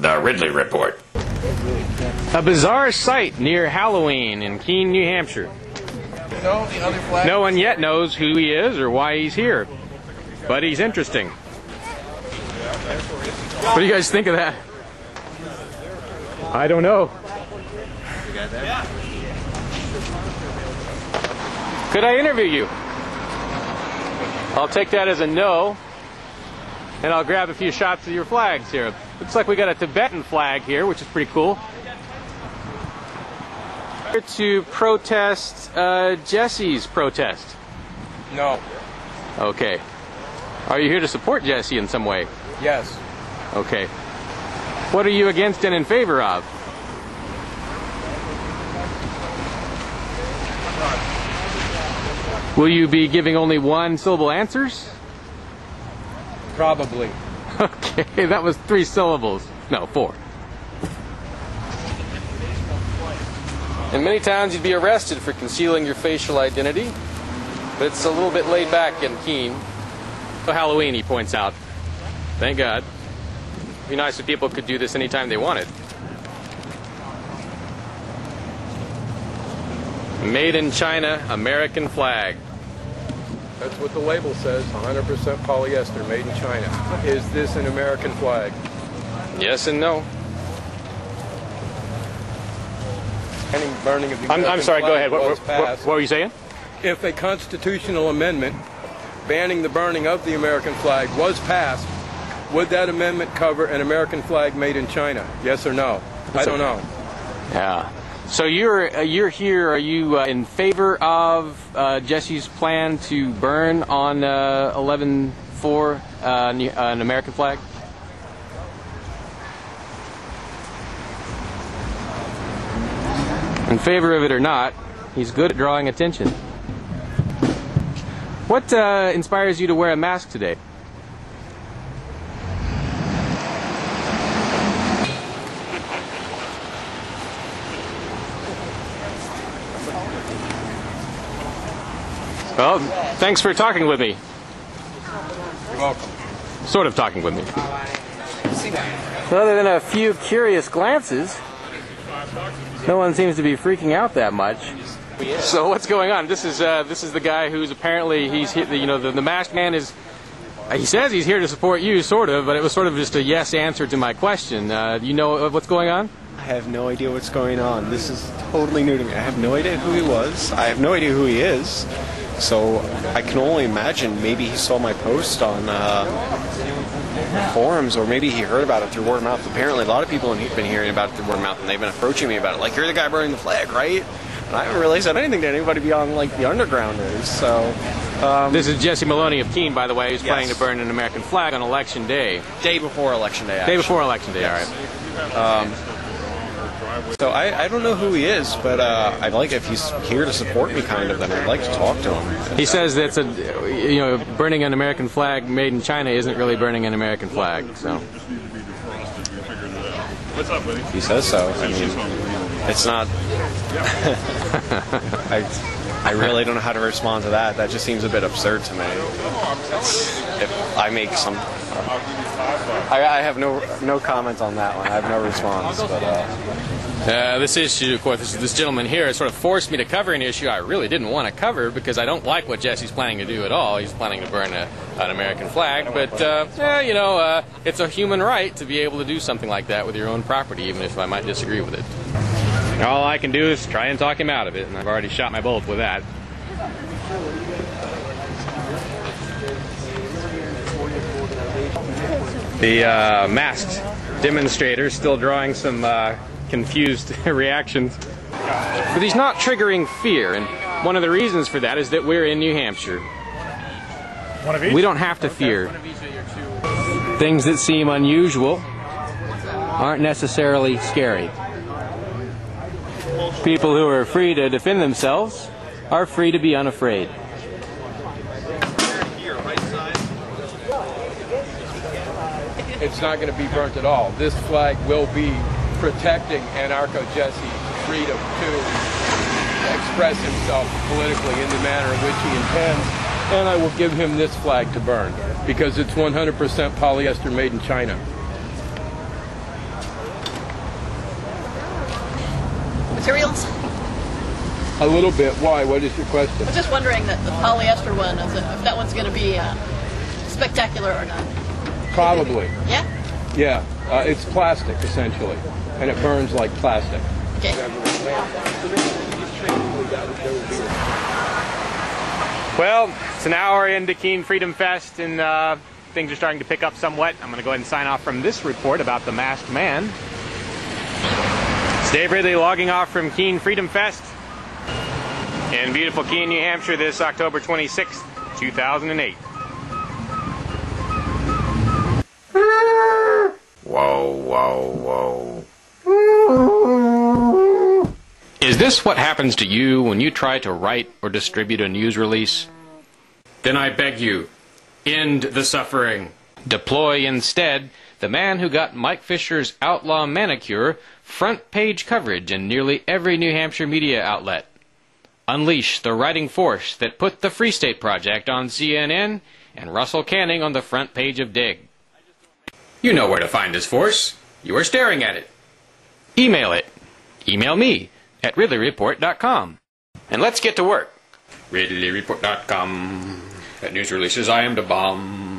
The Ridley Report. A bizarre sight near Halloween in Keene, New Hampshire. No one yet knows who he is or why he's here, but he's interesting. What do you guys think of that? I don't know. Could I interview you? I'll take that as a no, and I'll grab a few shots of your flags here. Looks like we got a Tibetan flag here, which is pretty cool. Here to protest Jesse's protest. No. Okay. Are you here to support Jesse in some way? Yes. Okay. What are you against and in favor of? Will you be giving only one-syllable answers? Probably. Okay, that was 3 syllables. No, 4. In many towns you'd be arrested for concealing your facial identity, but it's a little bit laid back in Keene. So Halloween, he points out. Thank God. It'd be nice if people could do this anytime they wanted. Made in China, American flag. That's what the label says, 100% polyester, made in China. Is this an American flag? Yes and no. Any burning of the American I'm sorry, flag go ahead. was What were you saying? If a constitutional amendment banning the burning of the American flag was passed, would that amendment cover an American flag made in China? Yes or no? I don't know. Yeah. So you're here. Are you in favor of Jesse's plan to burn on 11/4 an American flag? In favor of it or not, he's good at drawing attention. What inspires you to wear a mask today? Well, thanks for talking with me. You're welcome. Sort of talking with me. Other than a few curious glances, no one seems to be freaking out that much. So what's going on? This is the guy who's apparently the masked man is. He says he's here to support you, sort of, but it was sort of just a yes answer to my question. You know what's going on? I have no idea what's going on. This is totally new to me. I have no idea who he was. I have no idea who he is. So I can only imagine maybe he saw my post on forums, or maybe he heard about it through word of mouth. Apparently a lot of people have been hearing about it through word of mouth, and they've been approaching me about it. Like, you're the guy burning the flag, right? And I haven't really said anything to anybody beyond, like, the undergrounders. So this is Jesse Maloney of Keene, by the way, who's planning to burn an American flag on Election Day. Day before Election Day, actually. Day before Election Day, yes. All right. So I don't know who he is, but I'd like, if he's here to support me, kind of, then I'd like to talk to him. He says that's burning an American flag made in China isn't really burning an American flag. So he says so. I mean, it's not. I really don't know how to respond to that. That just seems a bit absurd to me. If I make some, I have no comment on that one. I have no response. But this issue, of course, this gentleman here has sort of forced me to cover an issue I really didn't want to cover because I don't like what Jesse's planning to do at all. He's planning to burn an American flag, but it's a human right to be able to do something like that with your own property, even if I might disagree with it. All I can do is try and talk him out of it, and I've already shot my bolt with that. The masked demonstrator still drawing some confused reactions. But he's not triggering fear, and one of the reasons for that is that we're in New Hampshire. We don't have to fear. Things that seem unusual aren't necessarily scary. People who are free to defend themselves are free to be unafraid. It's not going to be burnt at all. This flag will be protecting anarcho-Jesse's freedom to express himself politically in the manner in which he intends, and I will give him this flag to burn because it's 100% polyester made in China. materials? A little bit. Why? What is your question? I was just wondering that the polyester one, if that one's going to be spectacular or not. Probably. Yeah? Yeah. It's plastic, essentially. And it burns like plastic. Okay. Well, it's an hour into Keene Freedom Fest, and things are starting to pick up somewhat. I'm going to go ahead and sign off from this report about the masked man. It's Dave Ridley logging off from Keene Freedom Fest in beautiful Keene, New Hampshire, this October 26th, 2008. Whoa, whoa, whoa. Is this what happens to you when you try to write or distribute a news release? Then I beg you, end the suffering. Deploy instead the man who got Mike Fisher's outlaw manicure front page coverage in nearly every New Hampshire media outlet. Unleash the writing force that put the Free State Project on CNN and Russell Canning on the front page of Dig. You know where to find this force. You are staring at it. Email it. Email me at RidleyReport.com. And let's get to work. RidleyReport.com. At news releases, I am the bomb.